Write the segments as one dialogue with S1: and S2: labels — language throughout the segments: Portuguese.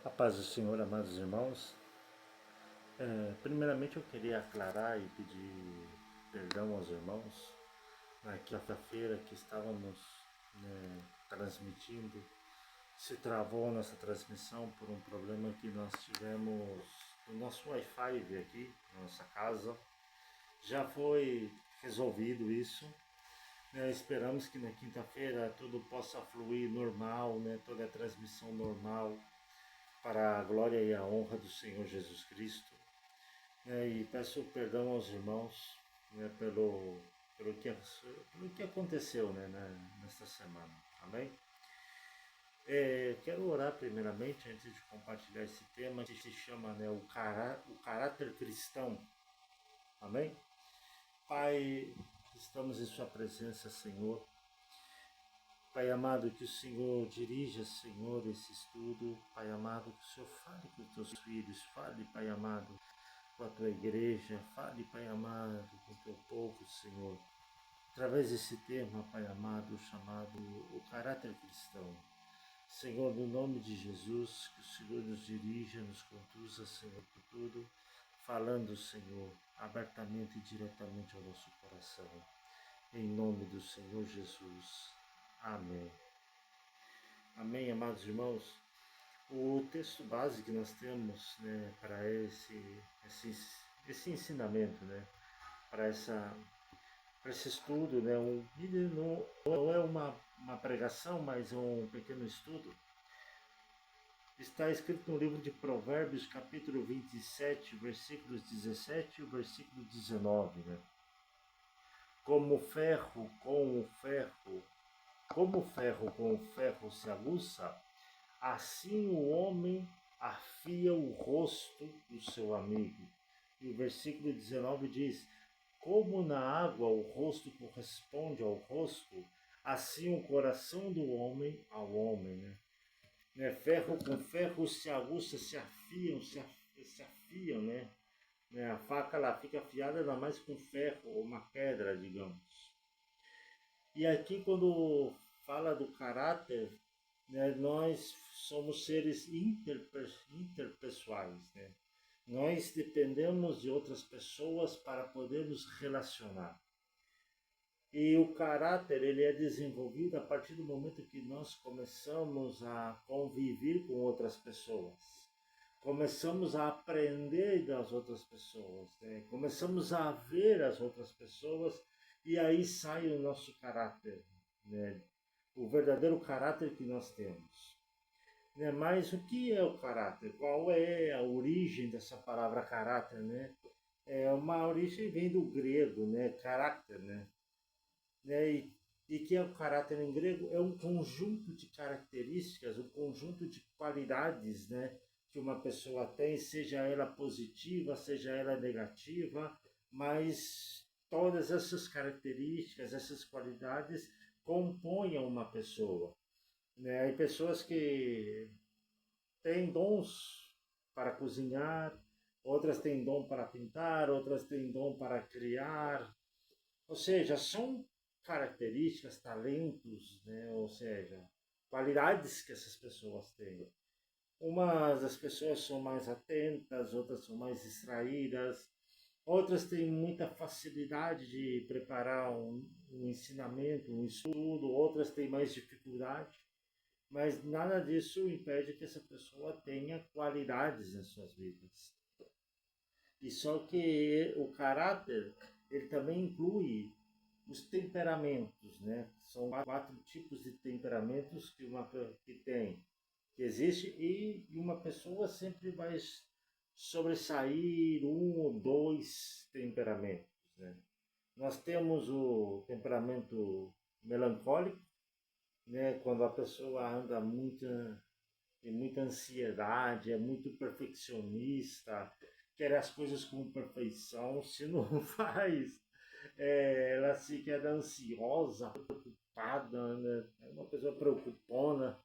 S1: A paz do Senhor, amados irmãos. Primeiramente eu queria aclarar e pedir perdão aos irmãos. Na quinta-feira que estávamos transmitindo, se travou nossa transmissão por um problema que nós tivemos no nosso Wi-Fi aqui, na nossa casa. Já foi resolvido isso. Esperamos que na quinta-feira tudo possa fluir normal, toda a transmissão normal, para a glória e a honra do Senhor Jesus Cristo. E peço perdão aos irmãos pelo que aconteceu nesta semana. Amém? Quero orar primeiramente, antes de compartilhar esse tema, que se chama o caráter cristão. Amém? Pai, estamos em sua presença, Senhor. Pai amado, que o Senhor dirija, Senhor, esse estudo. Pai amado, que o Senhor fale com os teus filhos. Fale, Pai amado, com a tua igreja. Fale, Pai amado, com o teu povo, Senhor. Através desse tema, Pai amado, chamado o caráter cristão. Senhor, no nome de Jesus, que o Senhor nos dirija, nos conduza, Senhor, por tudo. Falando, Senhor, abertamente e diretamente ao nosso coração. Em nome do Senhor Jesus. Amém. Amém, amados irmãos. O texto base que nós temos para esse ensinamento, para esse estudo, não é uma pregação, mas um pequeno estudo, está escrito no livro de Provérbios, capítulo 27, versículos 17 e o versículo 19. Como o ferro com o ferro se aguça, assim o homem afia o rosto do seu amigo. E o versículo 19 diz: como na água o rosto corresponde ao rosto, assim o coração do homem ao homem. Ferro com ferro se aguça, se afiam, A faca ela fica afiada ainda mais com ferro ou uma pedra, digamos. E aqui quando fala do caráter, nós somos seres interpessoais. Nós dependemos de outras pessoas para poder nos relacionar. E o caráter ele é desenvolvido a partir do momento que nós começamos a conviver com outras pessoas. Começamos a aprender das outras pessoas. Começamos a ver as outras pessoas e aí sai o nosso caráter. O verdadeiro caráter que nós temos. Mas o que é o caráter? Qual é a origem dessa palavra caráter? Uma origem vem do grego, caráter. E que é o caráter em grego? É um conjunto de características, um conjunto de qualidades que uma pessoa tem, seja ela positiva, seja ela negativa, mas todas essas características, essas qualidades compõem uma pessoa. Há pessoas que têm dons para cozinhar, outras têm dom para pintar, outras têm dom para criar. Ou seja, são características, talentos, ou seja, qualidades que essas pessoas têm. Umas das pessoas são mais atentas, outras são mais distraídas, outras têm muita facilidade de preparar um ensinamento, um estudo, outras têm mais dificuldade. Mas nada disso impede que essa pessoa tenha qualidades nas suas vidas. E só que o caráter, ele também inclui os temperamentos, São 4 tipos de temperamentos que existe e uma pessoa sempre vai sobressair 1 ou 2 temperamentos, Nós temos o temperamento melancólico, quando a pessoa anda tem muita ansiedade, é muito perfeccionista, quer as coisas com perfeição, se não faz, ela se queda ansiosa, preocupada, é uma pessoa preocupona,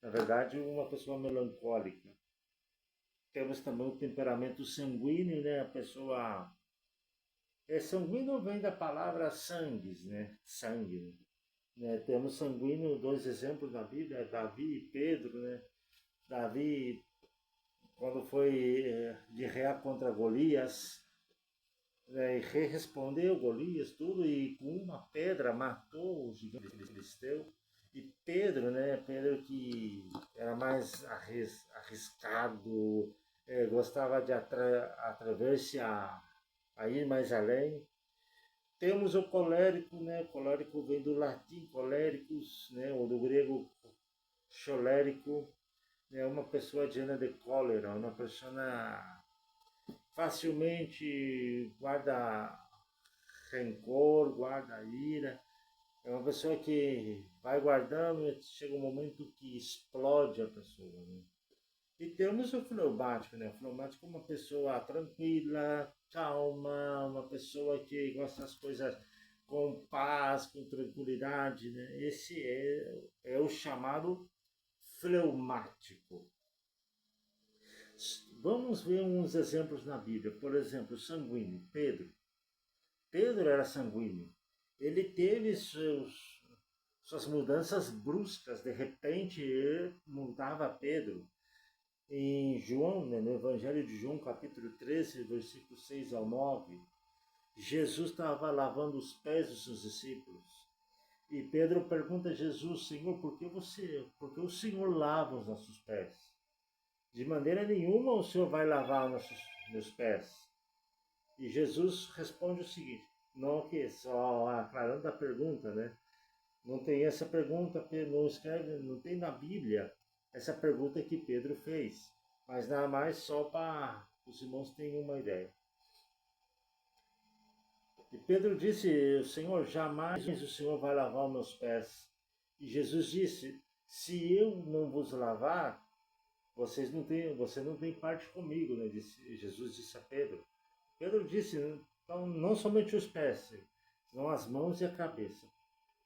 S1: na verdade uma pessoa melancólica. Temos também o temperamento sanguíneo, a pessoa Sanguíneo vem da palavra sangues, né? Sangue. Né? Temos sanguíneo, dois exemplos na Bíblia, Davi e Pedro, né? Davi, quando foi guerrear contra Golias, né? E respondeu Golias, tudo, e com uma pedra matou o gigante filisteu. E Pedro, né? Pedro que era mais arriscado, gostava de atrever-se a ir mais além. Temos o colérico, né? O colérico vem do latim coléricos, né? Ou do grego cholérico, né? Uma pessoa llena de cólera, uma pessoa facilmente guarda rancor, guarda ira. É uma pessoa que vai guardando e chega um momento que explode a pessoa, né? E temos o fleumático, né? O fleumático é uma pessoa tranquila, calma, uma pessoa que gosta das coisas com paz, com tranquilidade, né? Esse é o chamado fleumático. Vamos ver uns exemplos na Bíblia. Por exemplo, sanguíneo, Pedro. Pedro era sanguíneo. Ele teve suas mudanças bruscas. De repente, ele mudava Pedro. Em João, né, no Evangelho de João, capítulo 13, versículos 6 ao 9, Jesus estava lavando os pés dos seus discípulos. E Pedro pergunta a Jesus: Senhor, por que o Senhor lava os nossos pés? De maneira nenhuma o Senhor vai lavar meus pés. E Jesus responde o seguinte: não, que só aclarando a pergunta, né? Não tem essa pergunta, não escreve, não tem na Bíblia essa pergunta que Pedro fez, mas nada mais só para os irmãos terem uma ideia. E Pedro disse: o Senhor, jamais o Senhor vai lavar os meus pés. E Jesus disse: se eu não vos lavar, você não tem parte comigo, né? Jesus disse a Pedro. Pedro disse: então, não somente os pés, senão as mãos e a cabeça.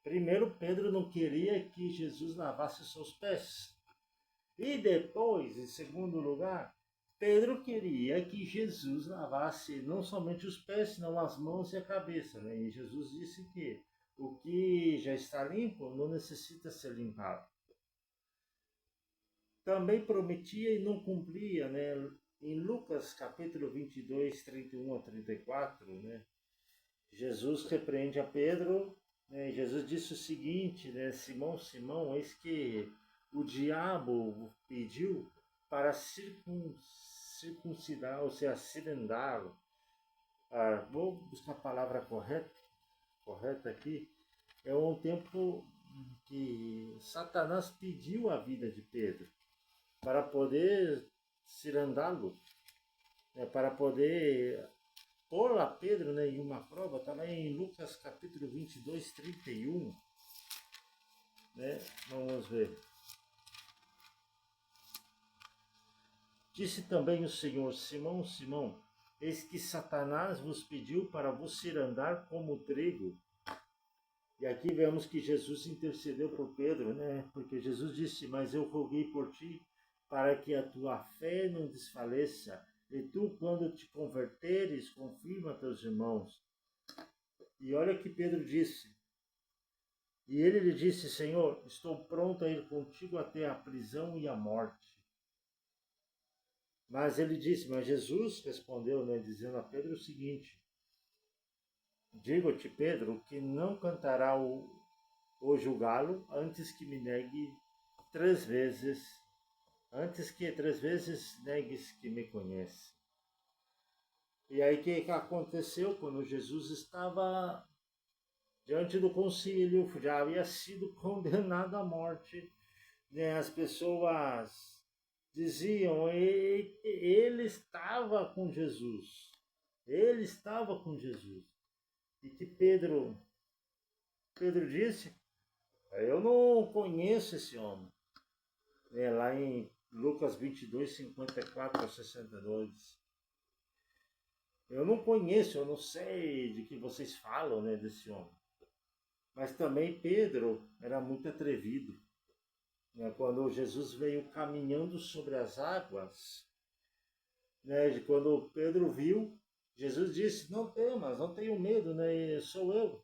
S1: Primeiro, Pedro não queria que Jesus lavasse os seus pés. E depois, em segundo lugar, Pedro queria que Jesus lavasse não somente os pés, senão as mãos e a cabeça. Né? E Jesus disse que o que já está limpo não necessita ser limpado. Também prometia e não cumpria, né? Em Lucas capítulo 22, 31 a 34, né? Jesus repreende a Pedro, né? Jesus disse o seguinte, né? Simão, Simão, eis que o diabo pediu para circuncidar, ou seja, cirandá-lo. Vou buscar a palavra correta aqui. É um tempo que Satanás pediu a vida de Pedro para poder cirandá-lo, né, para poder pôr a Pedro, né, em uma prova. Está lá em Lucas capítulo 22, 31. Né? Vamos ver. Disse também o Senhor: Simão, Simão, eis que Satanás vos pediu para vos cirandar como trigo. E aqui vemos que Jesus intercedeu por Pedro, né? Porque Jesus disse: mas eu roguei por ti, para que a tua fé não desfaleça, e tu, quando te converteres, confirma teus irmãos. E olha o que Pedro disse. E ele lhe disse: Senhor, estou pronto a ir contigo até a prisão e a morte. Mas ele disse, mas Jesus respondeu, né, dizendo a Pedro o seguinte: digo-te, Pedro, que não cantará hoje o galo antes que me negue 3 vezes, antes que 3 vezes negues que me conhece. E aí o que aconteceu quando Jesus estava diante do concílio, já havia sido condenado à morte, né? As pessoas diziam, ele estava com Jesus. Ele estava com Jesus. E que Pedro disse: eu não conheço esse homem. É lá em Lucas 22, 54 a 62. Eu não conheço, eu não sei de que vocês falam, né, desse homem. Mas também Pedro era muito atrevido. Né? Quando Jesus veio caminhando sobre as águas, né, quando Pedro viu Jesus disse, não temas, não tenho medo, né? Sou eu.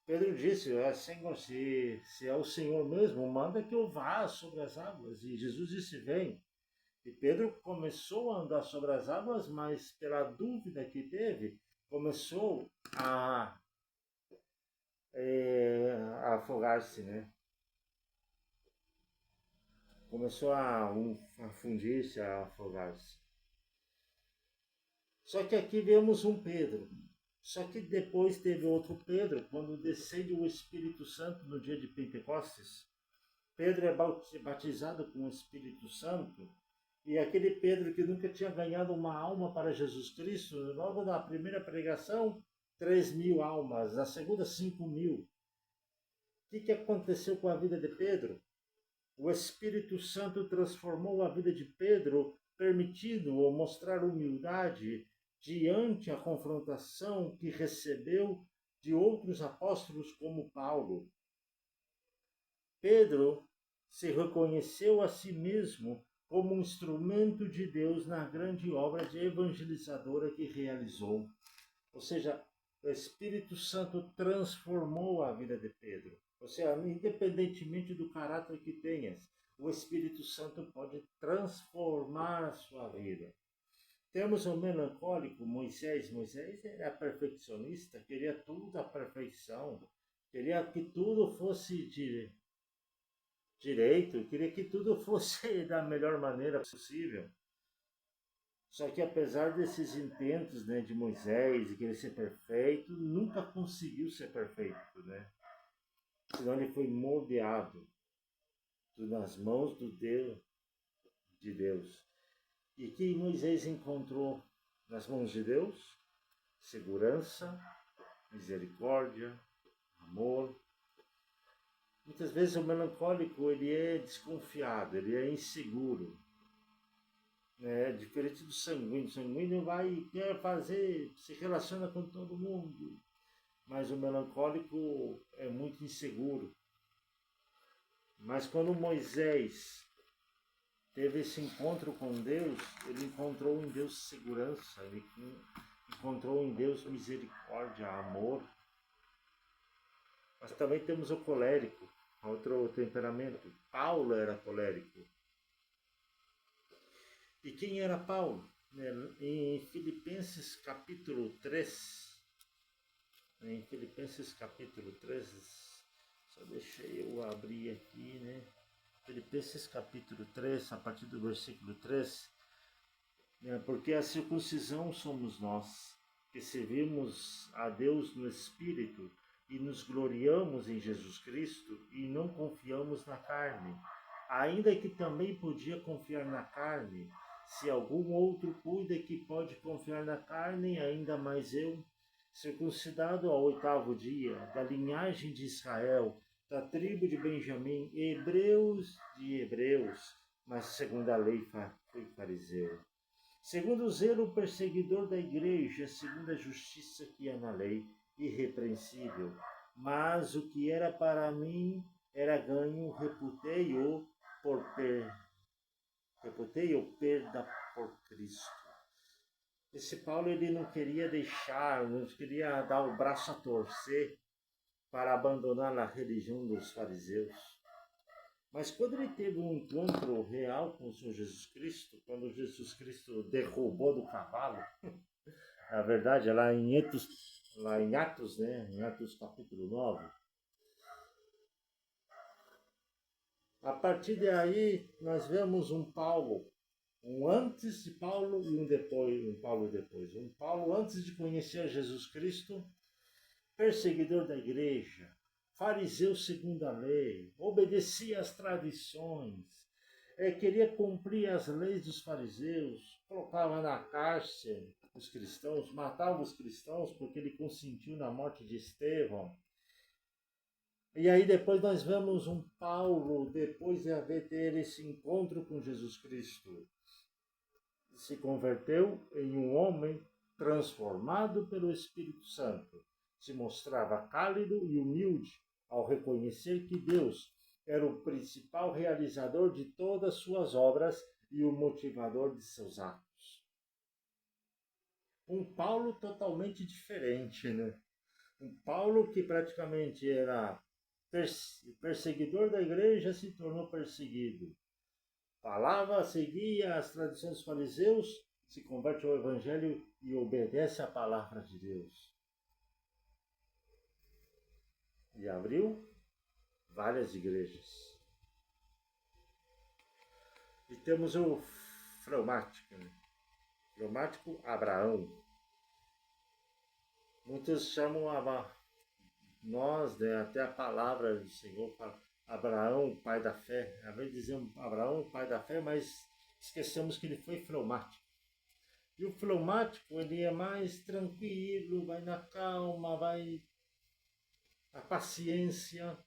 S1: Pedro disse, Senhor, se é o Senhor mesmo, manda que eu vá sobre as águas. E Jesus disse, vem. E Pedro começou a andar sobre as águas, mas pela dúvida que teve, começou a afogar-se, né? Começou a fundir-se, a afogar-se. Só que aqui vemos um Pedro. Só que depois teve outro Pedro, quando descende o Espírito Santo no dia de Pentecostes. Pedro é batizado com o Espírito Santo. E aquele Pedro que nunca tinha ganhado uma alma para Jesus Cristo, logo na primeira pregação, 3.000 almas, na segunda, 5.000. O que aconteceu com a vida de Pedro? O Espírito Santo transformou a vida de Pedro, permitindo-o mostrar humildade diante a confrontação que recebeu de outros apóstolos como Paulo. Pedro se reconheceu a si mesmo como um instrumento de Deus na grande obra de evangelizadora que realizou. Ou seja, o Espírito Santo transformou a vida de Pedro. Ou seja, independentemente do caráter que tenhas, o Espírito Santo pode transformar a sua vida. Temos o melancólico Moisés. Moisés era perfeccionista, queria tudo à perfeição, queria que tudo fosse direito, queria que tudo fosse da melhor maneira possível. Só que apesar desses intentos, né, de Moisés de querer ser perfeito, nunca conseguiu ser perfeito, né? Senão ele foi moldeado nas mãos de Deus. E que Moisés encontrou nas mãos de Deus? Segurança, misericórdia, amor. Muitas vezes o melancólico ele é desconfiado, ele é inseguro. Né? Diferente do sanguíneo. O sanguíneo quer fazer, se relaciona com todo mundo. Mas o melancólico é muito inseguro. Mas quando Moisés teve esse encontro com Deus, ele encontrou em Deus segurança, ele encontrou em Deus misericórdia, amor. Mas também temos o colérico, outro temperamento. Paulo era colérico. E quem era Paulo? Em Filipenses capítulo 3, só deixei eu abrir aqui, né? Filipenses capítulo 3, a partir do versículo 3, né? Porque a circuncisão somos nós, que servimos a Deus no Espírito e nos gloriamos em Jesus Cristo e não confiamos na carne, ainda que também podia confiar na carne. Se algum outro cuida que pode confiar na carne, ainda mais eu, circuncidado ao 8º dia, da linhagem de Israel, da tribo de Benjamim, hebreus de hebreus, mas segundo a lei fui fariseu. Segundo o zelo perseguidor da igreja, segundo a justiça que há na lei, irrepreensível. Mas o que era para mim era ganho, reputei-o perda por Cristo. Esse Paulo ele não queria dar o braço a torcer para abandonar a religião dos fariseus. Mas quando ele teve um encontro real com o Senhor Jesus Cristo, quando Jesus Cristo derrubou do cavalo, na verdade é lá em Atos, né? Em Atos capítulo 9. A partir daí nós vemos um Paulo, um antes de Paulo e um Paulo depois. Um Paulo antes de conhecer Jesus Cristo, perseguidor da igreja, fariseu segundo a lei, obedecia às tradições, queria cumprir as leis dos fariseus, colocava na cárcere os cristãos, matava os cristãos porque ele consentiu na morte de Estevão. E aí depois nós vemos um Paulo, depois de ter esse encontro com Jesus Cristo, se converteu em um homem transformado pelo Espírito Santo. Se mostrava cálido e humilde ao reconhecer que Deus era o principal realizador de todas suas obras e o motivador de seus atos. um Paulo totalmente diferente, né? Um Paulo que praticamente era perseguidor da igreja se tornou perseguido. Falava, seguia as tradições dos fariseus, se converte ao evangelho e obedece à palavra de Deus. E abriu várias igrejas. E temos o fleumático, né? Fleumático Abraão. Muitos chamam nós, né, até a palavra do Senhor fala Abraão, pai da fé. Às vezes dizemos Abraão, pai da fé, mas esquecemos que ele foi fleumático. E o fleumático, ele é mais tranquilo, vai na calma, vai na paciência.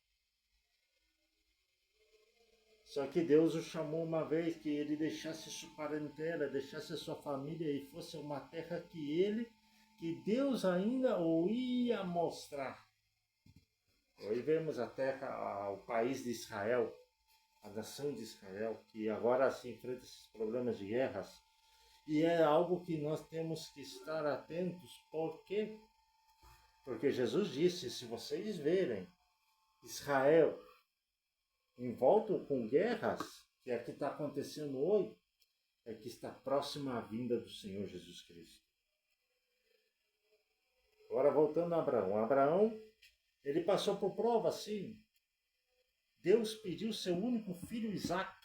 S1: Só que Deus o chamou uma vez que ele deixasse sua parentela, deixasse a sua família e fosse uma terra que Deus ainda o ia mostrar. Hoje vemos a terra, o país de Israel, a nação de Israel, que agora se enfrenta esses problemas de guerras. E é algo que nós temos que estar atentos, por quê? Porque Jesus disse, se vocês verem Israel envolto com guerras, que é o que está acontecendo hoje, é que está próxima à vinda do Senhor Jesus Cristo. Agora voltando a Abraão. Abraão, ele passou por prova, sim. Deus pediu seu único filho Isaac,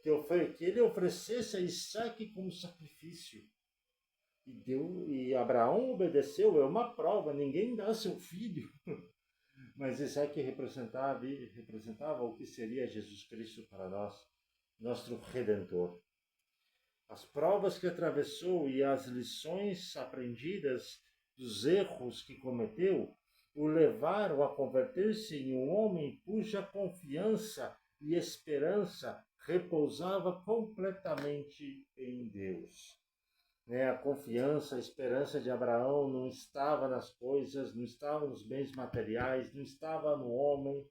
S1: que ele oferecesse a Isaac como sacrifício. E Abraão obedeceu, é uma prova, ninguém dá seu filho. Mas Isaac representava o que seria Jesus Cristo para nós, nosso Redentor. As provas que atravessou e as lições aprendidas dos erros que cometeu o levaram a converter-se em um homem cuja confiança e esperança repousava completamente em Deus. A confiança, a esperança de Abraão não estava nas coisas, não estava nos bens materiais, não estava no homem,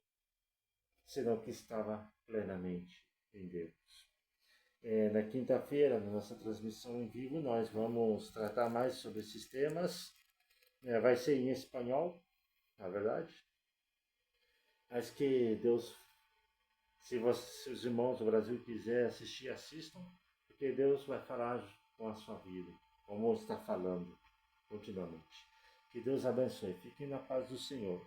S1: senão que estava plenamente em Deus. Na quinta-feira, na nossa transmissão em vivo, nós vamos tratar mais sobre esses temas. Vai ser em espanhol, na verdade. Mas que Deus, se os irmãos do Brasil quiserem assistir, assistam, porque Deus vai falar com a sua vida, como está falando continuamente. Que Deus abençoe. Fiquem na paz do Senhor.